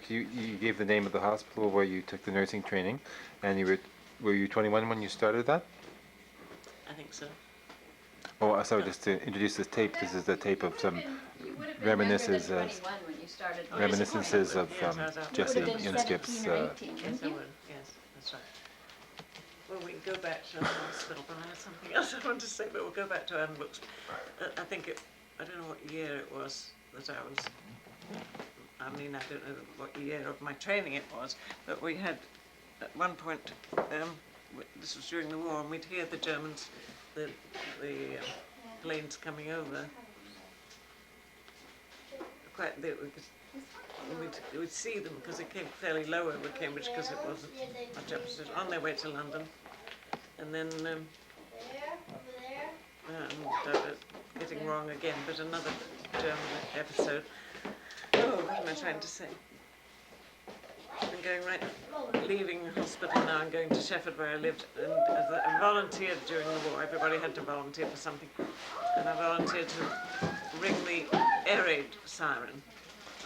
you gave the name of the hospital where you took the nursing training, and were you 21 when you started that? I think so. Oh, sorry, just to introduce this tape, this is the tape of some reminiscences of Jessie Inskip's. Yes, I would. Yes, that's right. Well, we can go back to the hospital, but I had something else I want to say, but we'll go back to Anne Brooks. I think I don't know what year it was that I don't know what year of my training it was, but we had, at one point, this was during the war, and we'd hear the Germans, the planes coming over. We'd see them because it came fairly low over Cambridge because it wasn't much up. So on their way to London, and then getting wrong again, but another German episode. Oh, what am I trying to say? I'm going leaving hospital now and going to Sheffield where I lived, and as I volunteered during the war. Everybody had to volunteer for something, and I volunteered to ring the air raid siren.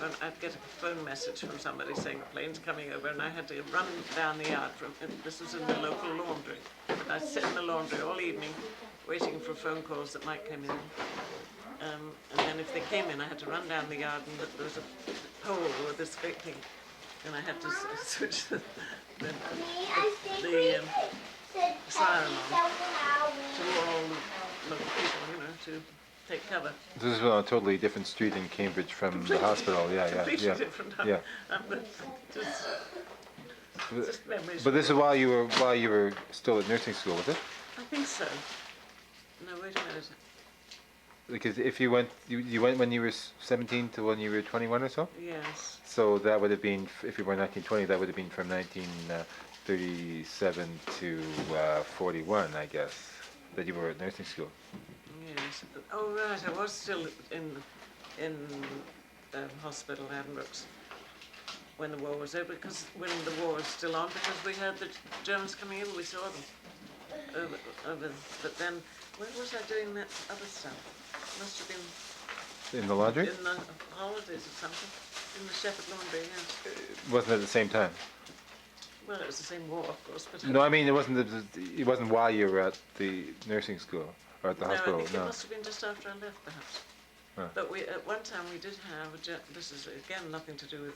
And I'd get a phone message from somebody saying the plane's coming over, and I had to run down the yard this was in the local laundry. I'd sit in the laundry all evening waiting for phone calls that might come in. And then if they came in, I had to run down the yard, and there was a pole with this great thing, and I had to switch the siren on to all the local people, to take cover. This is on a totally different street in Cambridge from the hospital. Yeah. Different. Yeah. Just memories. But this is while you were still at nursing school, was it? I think so. No, wait a minute. Because if you went when you were 17 to when you were 21 or so? Yes. So that would have been, if you were 1920, that would have been from 1937 to 41, I guess, that you were at nursing school. Yes. Oh, right. I was still in hospital at Brooks when the war was over, because when the war was still on, because we heard the Germans coming in, we saw them over. But then, where was I doing that other stuff? Must have been in the laundry? In the holidays or something. In the Sheffield laundry, yes. Wasn't it at the same time? Well, it was the same war, of course. But no, I mean, it wasn't while you were at the nursing school or at the hospital. I think it must have been just after I left, perhaps. Huh. But at one time we did have this is again nothing to do with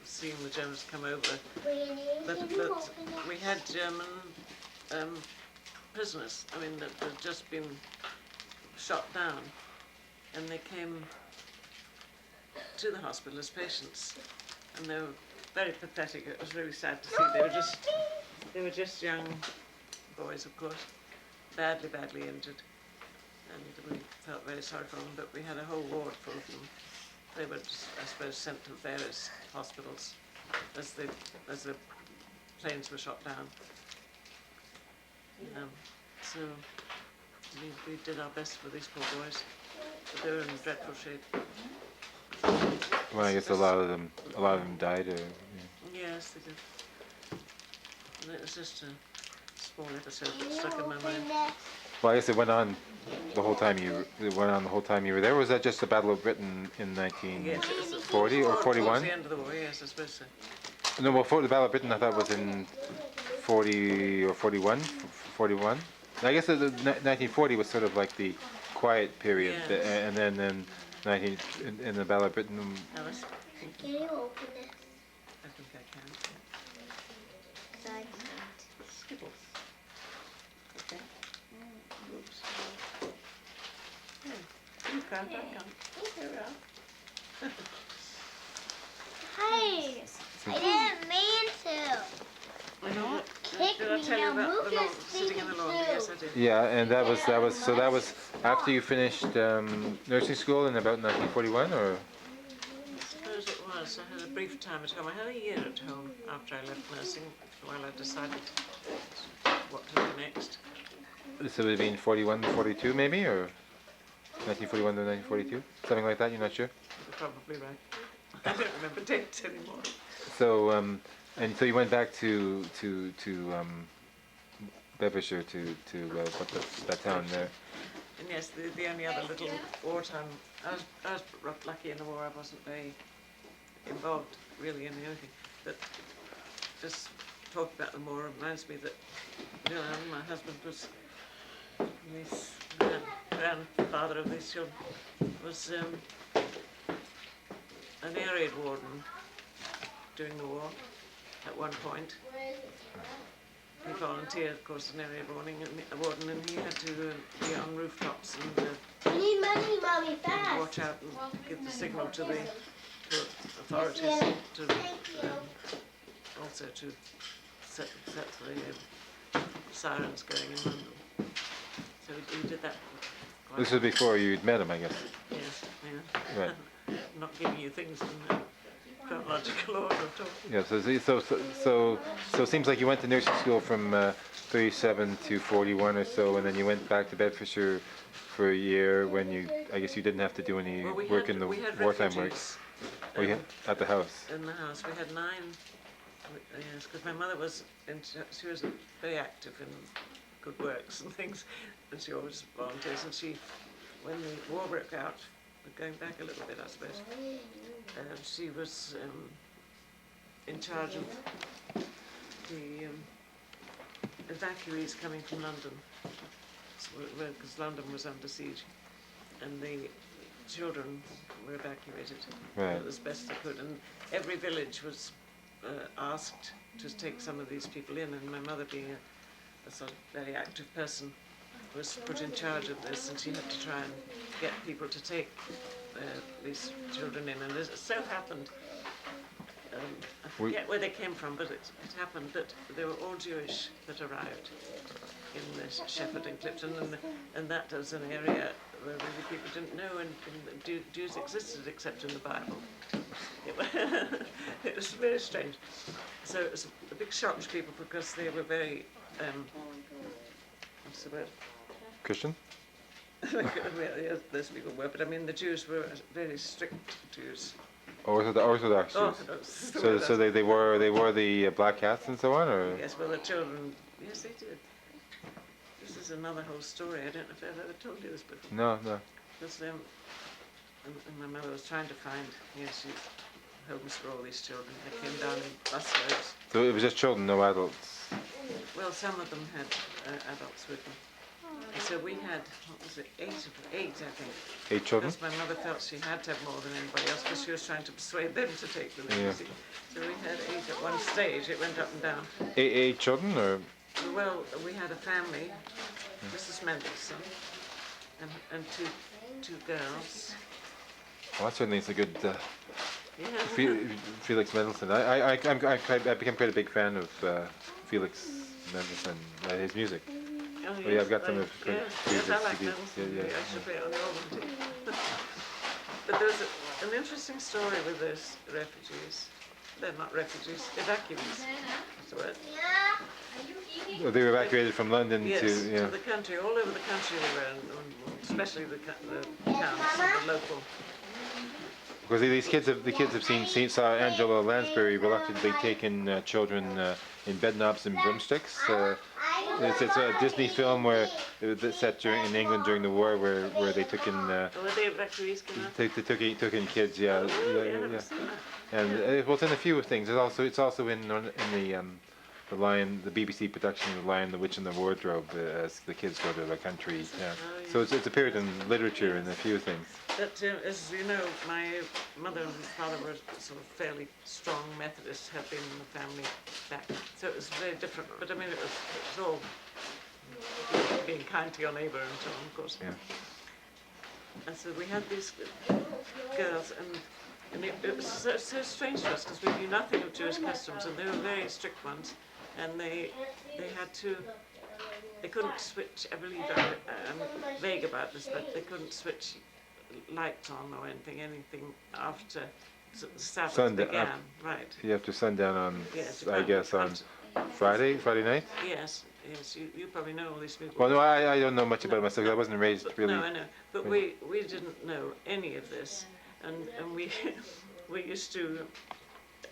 seeing the Germans come over, but we had German prisoners. I mean, that had just been shot down, and they came to the hospital as patients, and they were very pathetic. It was really sad to see. They were just young boys, of course, badly injured, and we felt very sorry for them. But we had a whole ward full of them. They were just, I suppose, sent to various hospitals as the planes were shot down. So we did our best for these poor boys, but they were in dreadful shape. Well, I guess a lot of them died. Yes, they did. And it was just a small episode that stuck in my mind. Well, I guess it went on the whole time you were there. Or was that just the Battle of Britain in 1940 or 41? The end of the war, yes, I suppose so. No, well, the Battle of Britain I thought was in 40 or 41. 41. I guess the 1940 was sort of like the quiet period, yes. And then in the Battle of Britain. Alice, can you open this? I think I can. Because I can't. Skittles. Okay. Oops. You can't, I can't. Here we are. Hey, I didn't mean to. Kick Did I me tell you now. about Move your sitting in the laundry? Yes, I did. Yeah, and that was after you finished nursing school in about 1941, or? I suppose it was. I had a brief time at home. I had a year at home after I left nursing while I decided what to do next. So it would have been 41 to 42 maybe, or 1941 to 1942? Something like that, you're not sure? You're probably right. I don't remember dates anymore. So, and so you went back to Bedfordshire, to that town there. And yes, the only other little wartime, I was lucky in the war. I wasn't very involved really in anything, but just talk about them more reminds me that, my husband was, his grandfather of these children was an air raid warden during the war at one point. He volunteered, of course, in air raid warden, and he had to be on rooftops and I need money, Mommy, and fast. watch out and give the signal to the authorities to also to set the sirens going in London. So he did that. This was before you'd met him, I guess. Yes, yeah. Right. Not giving you things in chronological order at all. Yeah. So it seems like you went to nursing school from 37 to 41 or so, and then you went back to Bedfordshire for a year when I guess you didn't have to do any work in the wartime work. Oh, yeah, at the house. In the house, we had 9. Yes, because my mother was, she was very active in good works and things, and she always volunteers. And she, when the war broke out, going back a little bit, I suppose, she was in charge of the evacuees coming from London, because London was under siege, and the children were evacuated as best they could, and every village was asked to take some of these people in, and my mother, being a sort of very active person, was put in charge of this, and she had to try and get people to take these children in, and it so happened, I forget where they came from, but it happened that they were all Jewish that arrived in this Shepherd and Clifton, and that was an area where really people didn't know and Jews existed except in the Bible. It was very strange. So it was a big shock to people because they were very, what's the word? Christian? Well, yes, those people were, but I mean the Jews were very strict Jews. Orthodox Jews. Orthodox. So they wore the black hats and so on, or? Yes, well the children, yes they did. This is another whole story. I don't know if I've ever told you this before. No. Because and my mother was trying to find, she homes for all these children. They came down in busloads. So it was just children, no adults. Well, some of them had adults with them. And so we had, what was it, eight, I think. 8 children? Because my mother felt she had to have more than anybody else, because she was trying to persuade them to take them in. Yeah. So we had 8 at one stage. It went up and down. 8 children, or? Well, we had a family, Mrs. Mendelssohn, and two girls. Well, that certainly is a good Yeah. Felix Mendelssohn. I became quite a big fan of Felix Mendelssohn, his music. Oh, yeah, I've got some of yes, I like Mendelssohn. Yeah. I should play it on the album too. But there's an interesting story with those refugees. They're not refugees, evacuees. That's the word. Well, they were evacuated from London Yes, to the country, all over the country they were, and especially the towns and the local. because the kids have saw Angela Lansbury reluctantly taking children in bedknobs and broomsticks. It's a Disney film where that's set in England during the war, where they took in Were they evacuees? they took in kids, yeah. And well, it's in a few things. It's also in the Lion, the BBC production, The Lion, the Witch, and the Wardrobe, as the kids go to the country. Yeah. So it's appeared in literature and a few things. But as you know, my mother and father were sort of fairly strong Methodists, had been in the family back. So it was very different. But I mean, it was all being kind to your neighbour and so on, of course. Yeah. And so we had these girls, and it was so strange to us because we knew nothing of Jewish customs, and they were very strict ones, and they couldn't switch. I believe I'm vague about this, but they couldn't switch lights on or anything after the Sabbath began. Right. You have to sundown on, Yes, I guess, on Friday night. Yes. You probably know all these people. Well, no, I don't know much about it myself. I wasn't raised really. No, I know, but we didn't know any of this, and we used to.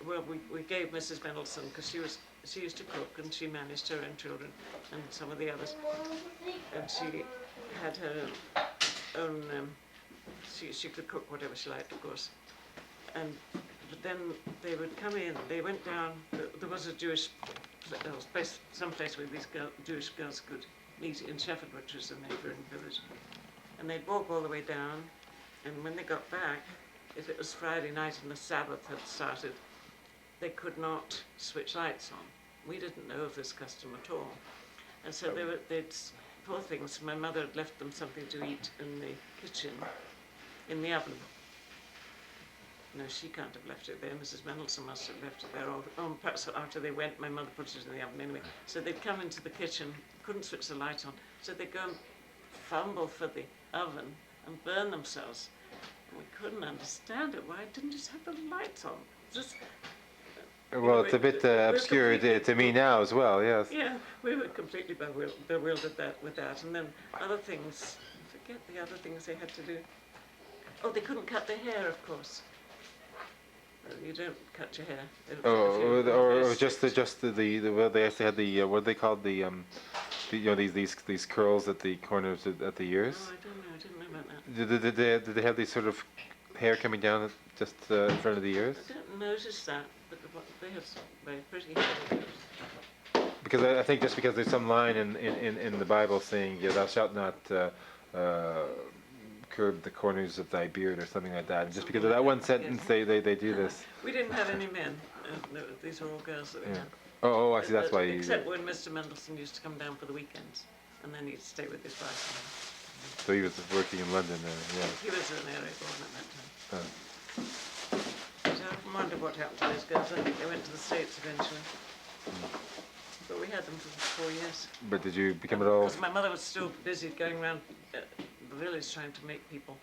Well, we gave Mrs. Mendelssohn, because she used to cook, and she managed her own children and some of the others, and she had her own. She could cook whatever she liked, of course, but then they would come in, they went down, there was a Jewish, there was some place where these Jewish girls could meet in Shefford, which was a neighbouring village. And they'd walk all the way down, and when they got back, if it was Friday night and the Sabbath had started, they could not switch lights on. We didn't know of this custom at all. And so they'd, poor things, my mother had left them something to eat in the kitchen, in the oven. No, she can't have left it there. Mrs. Mendelsohn must have left it there. Or perhaps after they went, my mother put it in the oven anyway. So they'd come into the kitchen, couldn't switch the light on, so they'd go and fumble for the oven and burn themselves. And we couldn't understand it. Why didn't you just have the lights on? Just, Well, it's a bit obscure to me now as well, yes. yeah, we were completely bewildered with that. And then other things, I forget the other things they had to do. Oh, they couldn't cut their hair, of course. You don't cut your hair. Or just the well, they actually had the what they called the these curls at the corners at the ears. Oh, I don't know. I didn't know about that. Did they have these sort of hair coming down just in front of the ears? I didn't notice that, but they have some very pretty hair. Because I think just because there's some line in the Bible saying, "Thou shalt not curb the corners of thy beard," or something like that. And just because of that one sentence, they do this. We didn't have any men. These are all girls that we had. Oh, I see. That's why you. Except when Mr. Mendelsohn used to come down for the weekends, and then he'd stay with his wife. So he was working in London then. Yeah. He was an area born at that time. But I wonder what happened to those girls. I think they went to the States eventually. But we had them for 4 years. But did you become at all? Because my mother was still busy going around the village trying to make people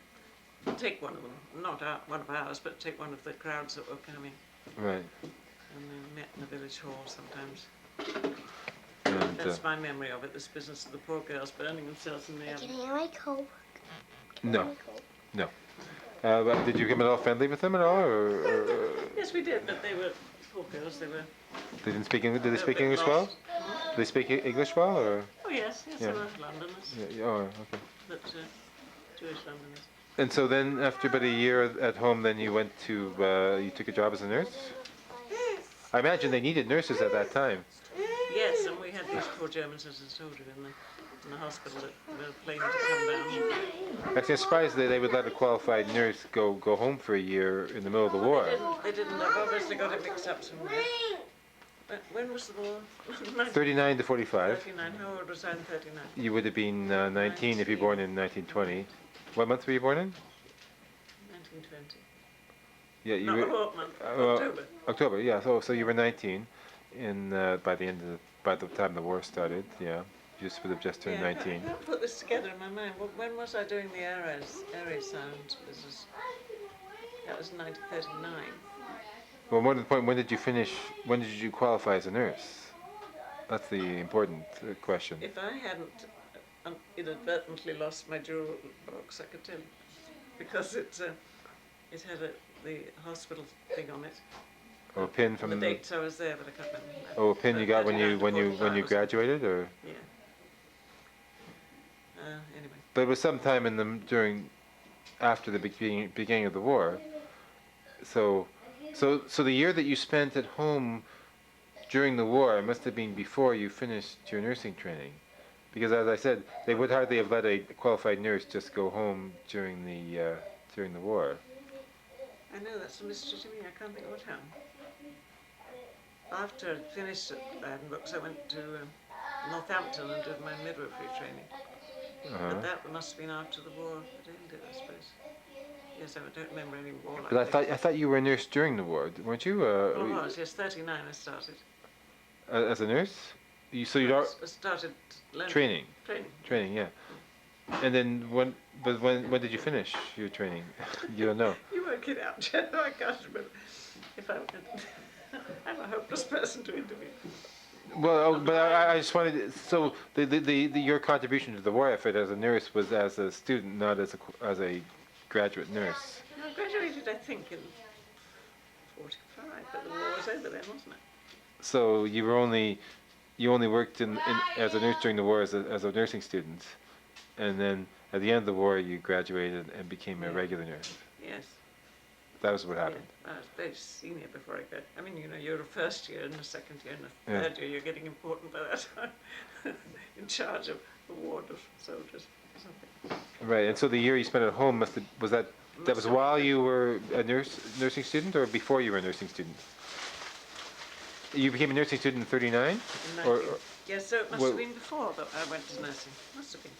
take one of them, not one of ours, but take one of the crowds that were coming. Right. And they met in the village hall sometimes. And, that's my memory of it, this business of the poor girls burning themselves in the oven. Can I like hope? No. No. But did you become at all friendly with them at all? Or Yes, we did, but they were poor girls. They were. They didn't speak English. Did they speak English well? Did they speak English well, or? Oh yes, yes, Yeah. they were Londoners, Yeah. Oh, okay. but Jewish Londoners. And so then, after about a year at home, then you went to you took a job as a nurse. I imagine they needed nurses at that time. Yes, and we had these poor Germans, as I told you, in the hospital that were planning to come down. Actually, I'm surprised that they would let a qualified nurse go home for a year in the middle of the war. They didn't. They've obviously got it mixed up somewhere. When was the war? 39 to 45. 39. How old was I in 39? You would have been 19 if you were born in 1920. What month were you born in? 1920. Yeah, you Not were. what month? October. October, yeah. So you were 19 by the time the war started. Yeah, you would have just turned 19. I can't put this together in my mind. When was I doing the air sound business? That was 1939. Well, more to the point, when did you finish? When did you qualify as a nurse? That's the important question. If I hadn't inadvertently lost my jewel box, I could tell you, because it had the hospital thing on it. Oh, a pin from the dates I was there, but I can't remember. Oh, a pin you got when you graduated, or? Yeah. Anyway. But it was sometime after the beginning of the war. So the year that you spent at home during the war must have been before you finished your nursing training, because as I said, they would hardly have let a qualified nurse just go home during the war. I know, that's a mystery to me. I can't think of what happened. After I finished at Edinburgh, I went to Northampton and did my midwifery training. But that must have been after the war ended, I suppose. Yes, I don't remember any war like But I thought you were a nurse during the war, weren't you? I was, yes, 39 I started. As a nurse? I started learning. Training. Training, yeah. And then when did you finish your training? You don't know. You work it out, Jen. I can't remember. I'm a hopeless person to interview. Well, but I just wanted. So your contribution to the war effort as a nurse was as a student, not as a graduate nurse. I graduated, I think, in 45, but the war was over then, wasn't it? So you only worked as a nurse during the war as a nursing student, and then at the end of the war you graduated and became a regular nurse. Yes. that was what happened. Yeah, I was very senior before I got. I mean, you know, you're a first year and a second year and a Yeah. third year. You're getting important by that time, in charge of a ward of soldiers or something. Right, and so the year you spent at home was that was while you were a nursing student, or before you were a nursing student? You became a nursing student in '39, or Yes, so it must have been before that I went to nursing. Must have been.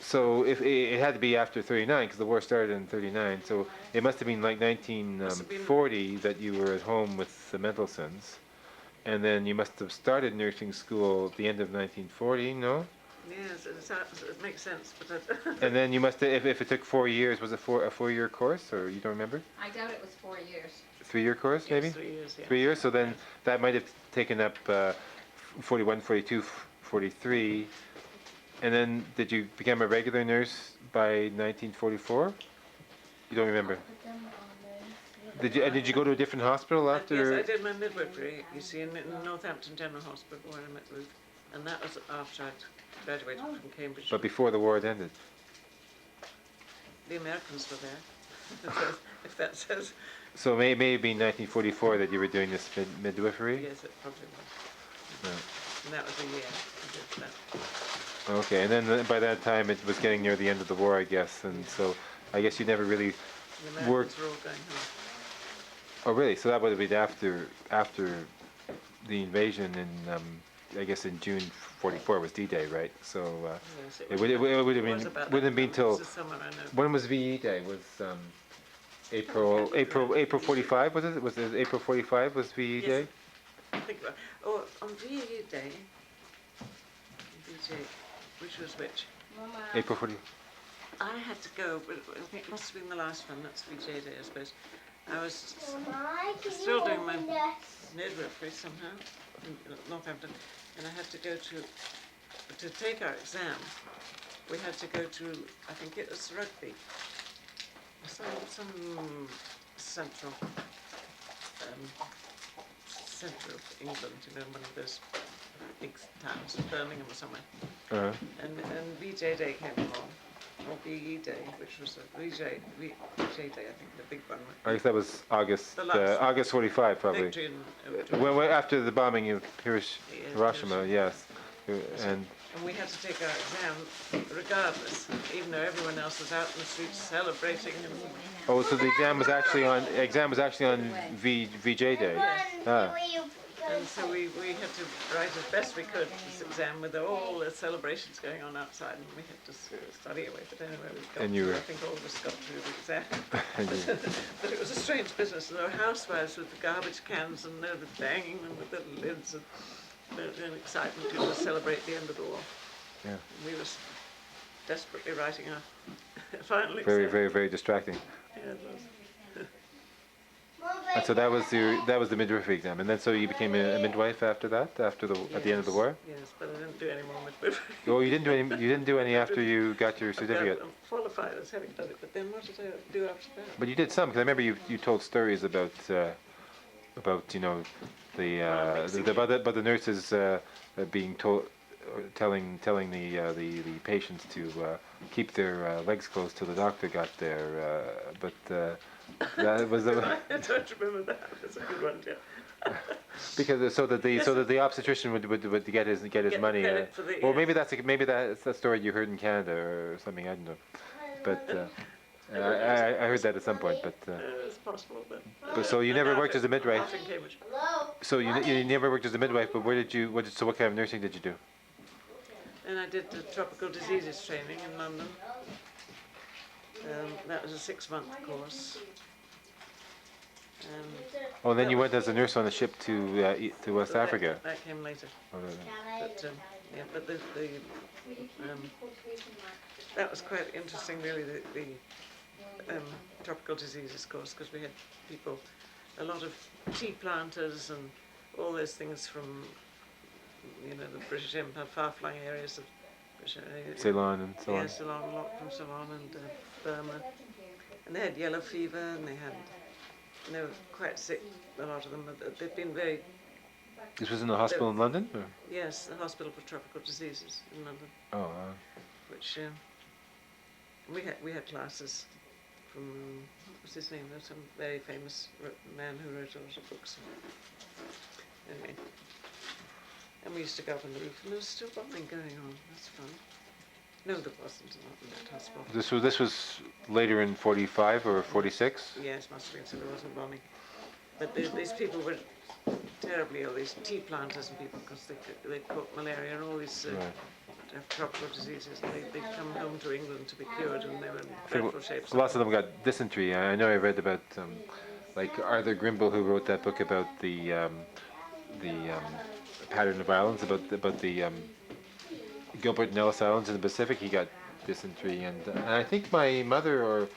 so if it had to be after '39 because the war started in '39, so it must have been like 1940 that you were at home with the Mendelssohns, and then you must have started nursing school at the end of 1940, no? Yes, it makes sense, but And then you must have, if it took 4 years, was it a 4-year course, or you don't remember? I doubt it was 4 years. 3-year course, maybe? yes, 3 years. Yeah. 3 years, so then that might have taken up 41, 42, 43. And then did you become a regular nurse by 1944? You don't remember? Did you go to a different hospital after? Yes, I did my midwifery, you see, in Northampton General Hospital where I met Ruth. And that was after I'd graduated from Cambridge. But before the war had ended. The Americans were there, if that says. So it may have been 1944 that you were doing this midwifery? Yes, it probably was. Yeah. And that was a year I did that. Okay, and then by that time it was getting near the end of the war, I guess, and so I guess you never really The worked. Americans were all going home. Oh, really? So that would have been after the invasion in, I guess in June '44 was D-Day, right? So Yes, it would have been about wouldn't have been that. till This is summer, I know. when was VE Day? Was April 45? Was it? Was it April 45? Was VE Yes. Day? Think about, oh, on VE Day, VJ, which was which? April 40. I had to go, but I think it must have been the last one. That's VJ Day, I suppose. I was still doing my midwifery somehow in Northampton, and I had to go to take our exam. We had to go to, I think it was Rugby, some central centre of England, you know, one of those big towns, Birmingham or somewhere. Uh-huh. And VJ Day came along, or VE Day, which was a VJ Day, I think the big one. I guess that was August The last- August 45 probably. Victory When after the bombing of Yes, Hiroshima, yes. And and we had to take our exam regardless, even though everyone else was out in the streets celebrating. And oh, so the exam was actually on VJ Day. Ah. And so we had to write as best we could this exam with all the celebrations going on outside, and we had to study away. But anyway, we got And you through, were- I think all of us got through the exam. And you- But it was a strange business. There were housewives with the garbage cans and they were banging them with the lids, and an excitement to celebrate the end of the war. Yeah. And we were desperately writing our final exam. Very, very, very distracting. Yeah, it was. And so that was the midwifery exam, and then so you became a midwife after that, at the end of the war. Yes, but I didn't do any more midwifery. Oh, you didn't do any after you got your certificate. I'm qualified as having done it, but then what did I do after that? But you did some, because I remember you told stories about you know about the nurses being told, telling the patients to keep their legs closed till the doctor got there, but that was I don't remember that. That's a good one, yeah. because so that the obstetrician would get his Get money. credit for the- Or maybe that's a story you heard in Canada or something. I don't know, but. I heard that at some point, but It's possible, but so you never worked as a midwife. Out in Cambridge. So you never worked as a midwife, but so what kind of nursing did you do? And I did the tropical diseases training in London. That was a 6-month course. Oh, and then you went as a nurse on a ship to West But Africa. That came later. Oh, really? But yeah, but that was quite interesting, really. The tropical diseases course, because we had people, a lot of tea planters and all those things from, you know, the British Empire, far-flung areas of British, Ceylon and so on. yeah, Ceylon, a lot from Ceylon and Burma, and they had yellow fever, and they were quite sick. A lot of them, but they've been very. This was in the hospital in London? Or? Yes, the Hospital for Tropical Diseases in London, Oh, which we had classes from, what was his name? There's some very famous man who wrote a lot of books. Anyway. And we used to go up on the roof, and there was still bombing going on. That's fun. No, there wasn't, not in that hospital. This was later in 45 or 46? Yes, must have been, so there wasn't bombing. But these people were terribly ill, these tea planters and people, because they caught malaria and all these tropical diseases. They'd come home to England to be cured, and they were in dreadful shape. Lots of them got dysentery. I know I read about like Arthur Grimble, who wrote that book about the pattern of islands, about the Gilbert and Ellis Islands in the Pacific. He got dysentery, and I think my mother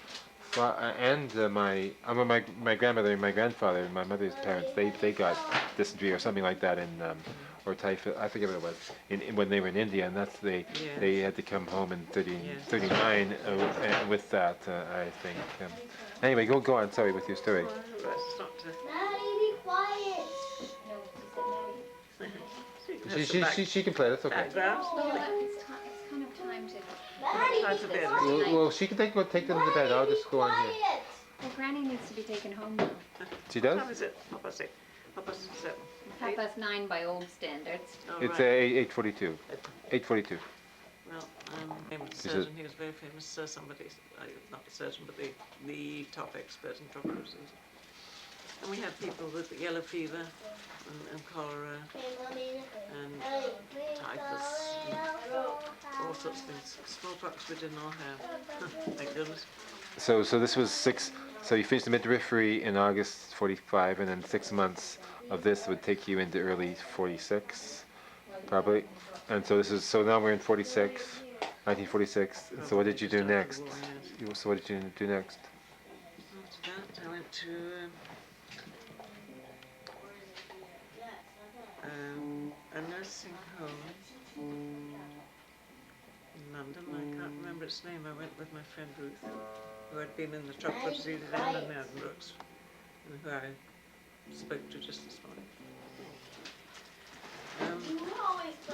my grandmother and my grandfather, my mother's parents, they got dysentery or something like that or typhoid. I forget what it was when they were in India, and they had to come home in 39 with that. I think. Anyway, go on. Sorry, with your story. Maddie, be quiet. She can play. That's okay. Background. It's kind of time to. Time for bed. Well, she can take them to bed. I'll just go on here. Well, Granny needs to be taken home now. She does? What time is it? 7:30. 9:30 by old standards. Oh, It's right. 8:42. 8:42. Well, name of the surgeon, he was very famous, somebody, not the surgeon, but the top expert in tropical disease. And we had people with yellow fever and cholera and typhus and all sorts of things. Smallpox we did not have, thank goodness. So this was so you finished the midwifery in August 45, and then 6 months of this would take you into early 46, probably. And so now we're in 1946. And so what did you do next? So what did you do next? After that, I went to a nursing home in London. I can't remember its name. I went with my friend Ruth, who had been in the tropical diseases and in the Addenbrooke's, and who I spoke to just this morning. I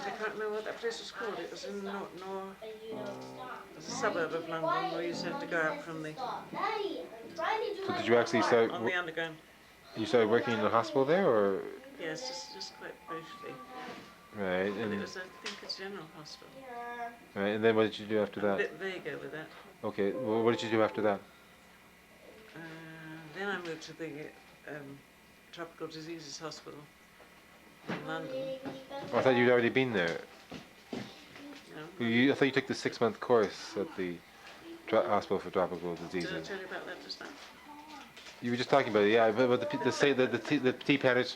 can't remember what that place was called. It was in it was a suburb of London where you used to have to go out from the So did you actually start? on the underground. You started working in the hospital there, or? Yes, just quite briefly. Right. And it And was, I think, a general hospital. right. And then what did you do after I'm a that? bit vague over that. Okay. Well, what did you do after that? Then I moved to the Tropical Diseases Hospital in London. Oh, I thought you'd already been there. No? I thought you took the 6-month course at the Hospital for Tropical Did I Diseases. tell you about that just now? You were just talking about it, yeah. But the tea planters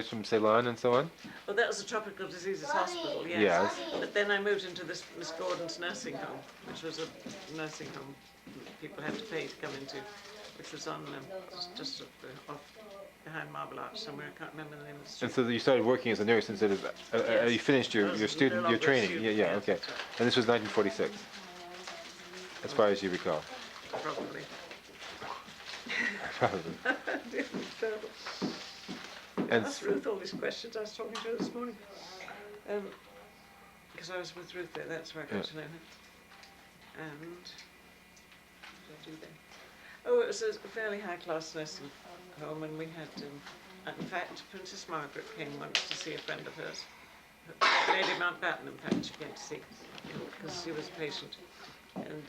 from Ceylon and so on. Well, that was the Tropical Diseases Hospital, yes. Yes. But then I moved into this Miss Gordon's nursing home, which was a nursing home people had to pay to come into, which was on just off behind Marble Arch somewhere. I can't remember the name of the street. And so you started working as a nurse instead of you finished your training. Yeah. Okay. And this was 1946, as far as you recall. Probably. Probably. Terrible. And Asked Ruth all these questions. I was talking to her this morning. Because I was with Ruth there, that's where I got to know her. And what did I do then? Oh, it was a fairly high-class nursing home, and we had, in fact, Princess Margaret came once to see a friend of hers. Lady Mountbatten, in fact, she came to see, because she was a patient. And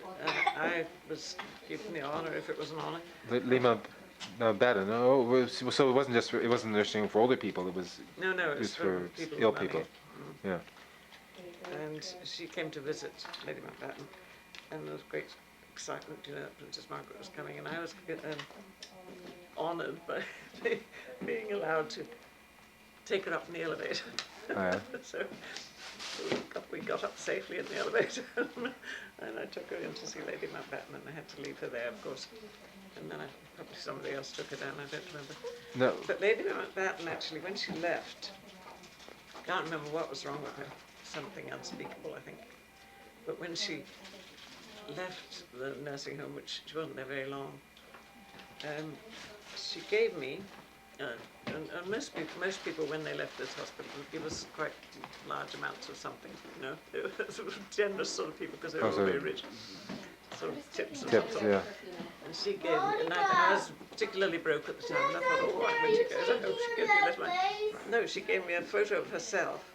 I was given the honour, if it was an honour. Lima Mountbatten. Oh, so it wasn't nursing home for older people. It was. No, It was for people ill with money. people. Yeah. And she came to visit Lady Mountbatten, and there was great excitement, that Princess Margaret was coming, and I was honoured by being allowed to take her up in the elevator. Oh, yeah. So we got up safely in the elevator, and I took her in to see Lady Mountbatten, and I had to leave her there, of course. And then probably somebody else took her down, I don't remember. No. But Lady Mountbatten, actually, when she left, can't remember what was wrong with her, something unspeakable, I think. But when she left the nursing home, which she wasn't there very long, she gave me, and most people when they left this hospital would give us quite large amounts of something, They were sort of generous sort of people because they were all very rich. sort of tips of Tips, some sort. yeah. And she gave me, and I was particularly broke at the time, and I thought, oh, when she goes, I hope she gives me a little one. No, she gave me a photo of herself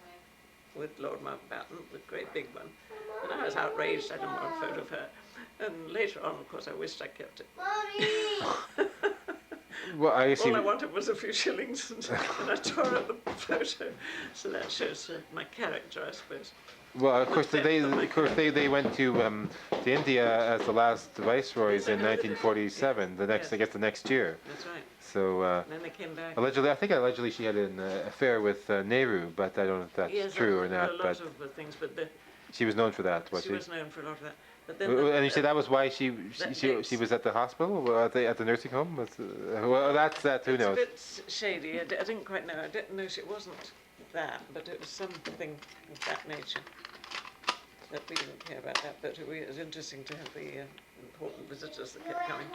with Lord Mountbatten, the great big one. And I was outraged, I didn't want a photo of her. And later on, of course, I wished I kept it. Mommy! Well, I see. All I wanted was a few shillings, and I tore up the photo. So that shows my character, I suppose. Well, of course, The depth of my they went to India as the last viceroys in 1947. The next, Yes. I guess, the next year. That's right. So And then they came back. allegedly she had an affair with Nehru, but I don't know if that's Yes, true or there were not. a But lot of things, but she was known for that, was she she? was known for a lot of that. But then, And you said that was why she next- was at the hospital, or at the nursing home. Well, that's that. Who it's a knows? bit shady. I didn't quite know. I didn't know it wasn't that, but it was something of that nature. That we didn't care about that, but it was interesting to have the important visitors that kept coming.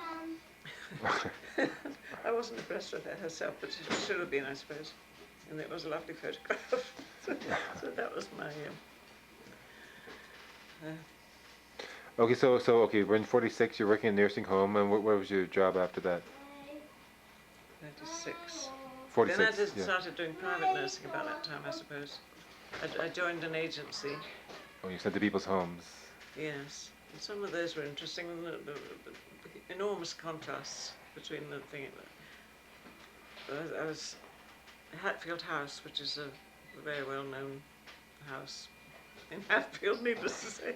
I wasn't impressed with her herself, but she should have been, I suppose. And it was a lovely photograph. So that was my. Okay, so okay, we're in 46. You're working in a nursing home, and what was your job after that? 36. 46. Then I just Yeah. started doing private nursing about that time, I suppose. I joined an agency, Oh, you sent to people's homes. yes. And some of those were interesting, and the enormous contrasts between the thing. I was Hatfield House, which is a very well-known house in Hatfield, needless to say.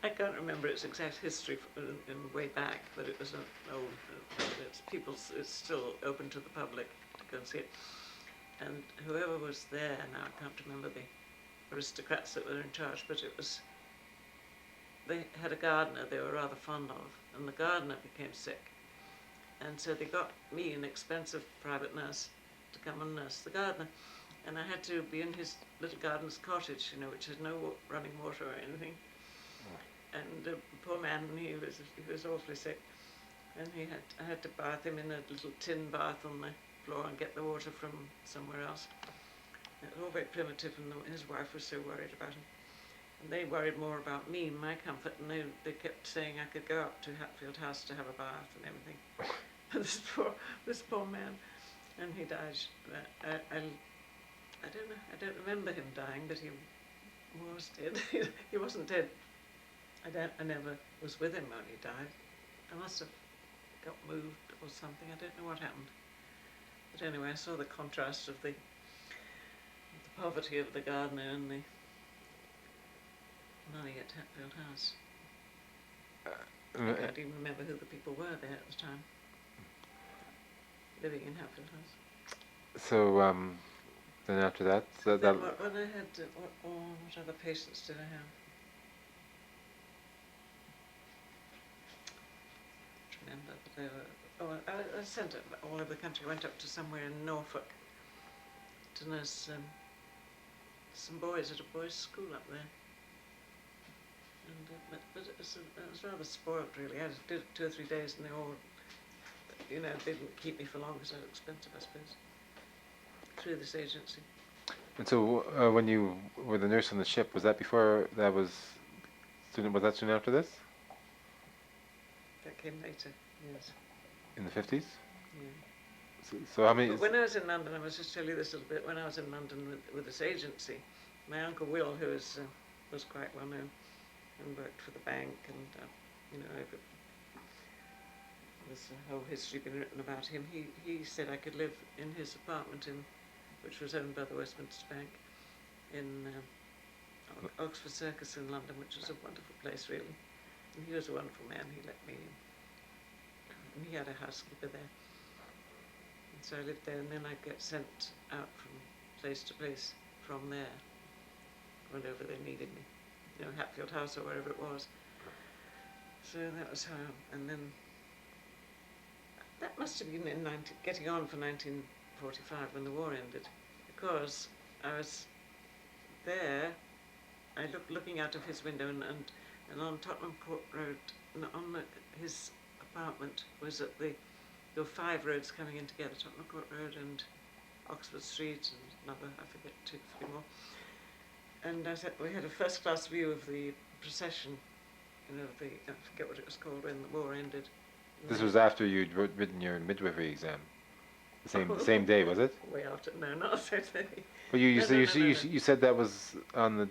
I can't remember its exact history in way back, but it was an old. It's still open to the public to go and see it. And whoever was there, now I can't remember the aristocrats that were in charge, but they had a gardener they were rather fond of, and the gardener became sick. And so they got me, an expensive private nurse, to come and nurse the gardener. And I had to be in his little gardener's cottage, which has no running water or anything. And the poor man, he was awfully sick. And I had to bath him in a little tin bath on the floor and get the water from somewhere else. It was all very primitive, and his wife was so worried about him. And they worried more about me, my comfort, and they kept saying I could go up to Hatfield House to have a bath and everything. And this poor man, and he died. I don't know. I don't remember him dying, but he was dead. He wasn't dead. I never was with him when he died. I must have got moved or something. I don't know what happened. But anyway, I saw the contrast of the poverty of the gardener and the money at Hatfield House. I can't even remember who the people were there at the time, living in Hatfield House. So then after that, Then when I had, what other patients did I have? I don't remember, but they were, I sent it all over the country. I went up to somewhere in Norfolk to nurse some boys at a boys' school up there. And, but it was rather spoiled, really. I did 2 or 3 days, and they all, they didn't keep me for long because it was expensive, I suppose, through this agency. And so when you were the nurse on the ship, was that before that was soon after this? That came later, yes. In the 50s? Yeah. So how many? But when I was in London, I must just tell you this a little bit. When I was in London with this agency, my uncle Will, who was quite well known and worked for the bank, and there's a whole history been written about him. He said I could live in his apartment which was owned by the Westminster Bank in Oxford Circus in London, which was a wonderful place, really. And he was a wonderful man. He let me in. And he had a housekeeper there. And so I lived there, and then I'd get sent out from place to place from there, whenever they needed me. Hatfield House or wherever it was. So that was how, and then that must have been in getting on for 1945 when the war ended, because I was there, I looking out of his window, and on Tottenham Court Road, and on his apartment was there were 5 roads coming in together, Tottenham Court Road and Oxford Street and another, I forget, 2 or 3 more. And we had a first-class view of the procession you know, I forget what it was called when the war ended. This was after you'd written your midwifery exam. The same day, was it? Way after, no, not the same day. But you No, said no, you, no, said- no, you, no. you said that was on the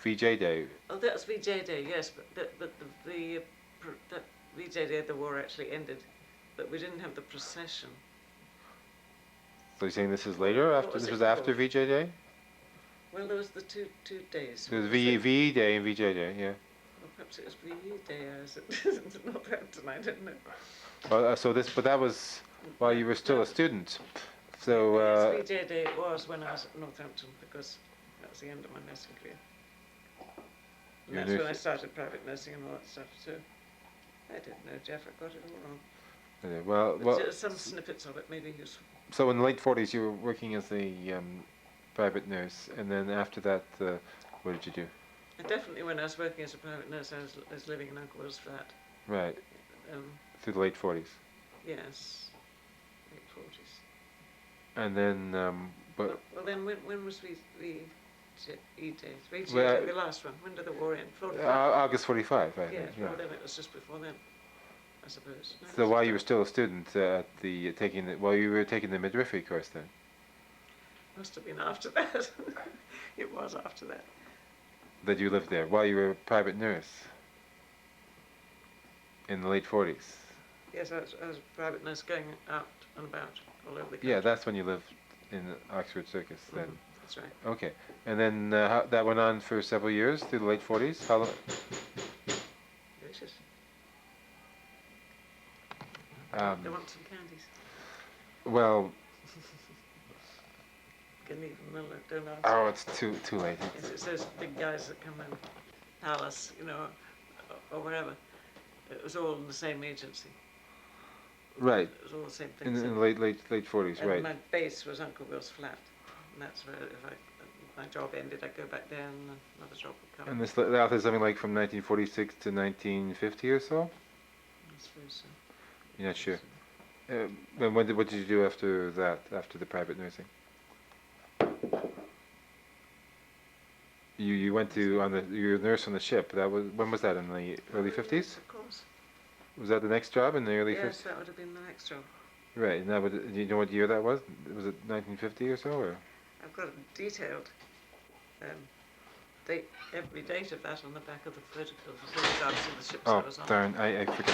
VJ day. Oh, that was VJ Day, yes, but that VJ Day the war actually ended, but we didn't have the procession. So you're saying this is later? What After was this it was after called? VJ day? Well, there was the two days. There was What it? VE day and VJ day. Yeah. Well, perhaps it was VE Day as it is in Northampton, I don't know. Well, but that was while you were still No. a student. So Yes, VJ Day it was when I was at Northampton, because that was the end of my nursing career. And Your that's when I nurse- started private nursing and all that stuff, so I didn't know, Jeff, I got it all wrong. yeah, But just some snippets of it may be useful. so in the late 40s you were working as a private nurse, and then after that, what did you do? And definitely when I was working as a private nurse, I was living in Uncle Will's flat. Right, Um, through the late 40s. yes, late 40s. And then, but Well, then when was VJ Day? VJ Well, Day, the last one. When did the war end? 45? August 45, I Yeah, think. Yeah. well then it was just before then, I suppose. No, So it's while you were just- still a student at the while you were taking the midwifery course, then Must have been after that. It was after that. that you lived there while you were a private nurse in the late 40s. Yes, I was a private nurse going out and about all over the country. Yeah, that's when you lived in Oxford Circus then. Mhm, that's right. Okay, and then that went on for several years through the late 40s. How long? Delicious. Um, They want some candies. well, Can leave them, don't answer. oh, it's too late. Yes, it's those big guys that come in Palace, you know, or wherever. It was all in the same agency. Right, It was all the same in thing. the late 40s, And right. my base was Uncle Will's flat. And that's where if my job ended, I'd go back there and another job would come. And this lasted something like from 1946 to 1950 or so. I suppose so. You're not sure. And what did you do after that? After the private nursing? You went to you were a nurse on the ship. When was that, in the early 50s? Of course. Was that the next job in the early Yes, 50s? that would have been the next job. Right. And that would, do you know what year that was? Was it 1950 or so, or? I've got a detailed date, every date of that on the back of the photograph of the ships I Oh was on. darn! I forgot.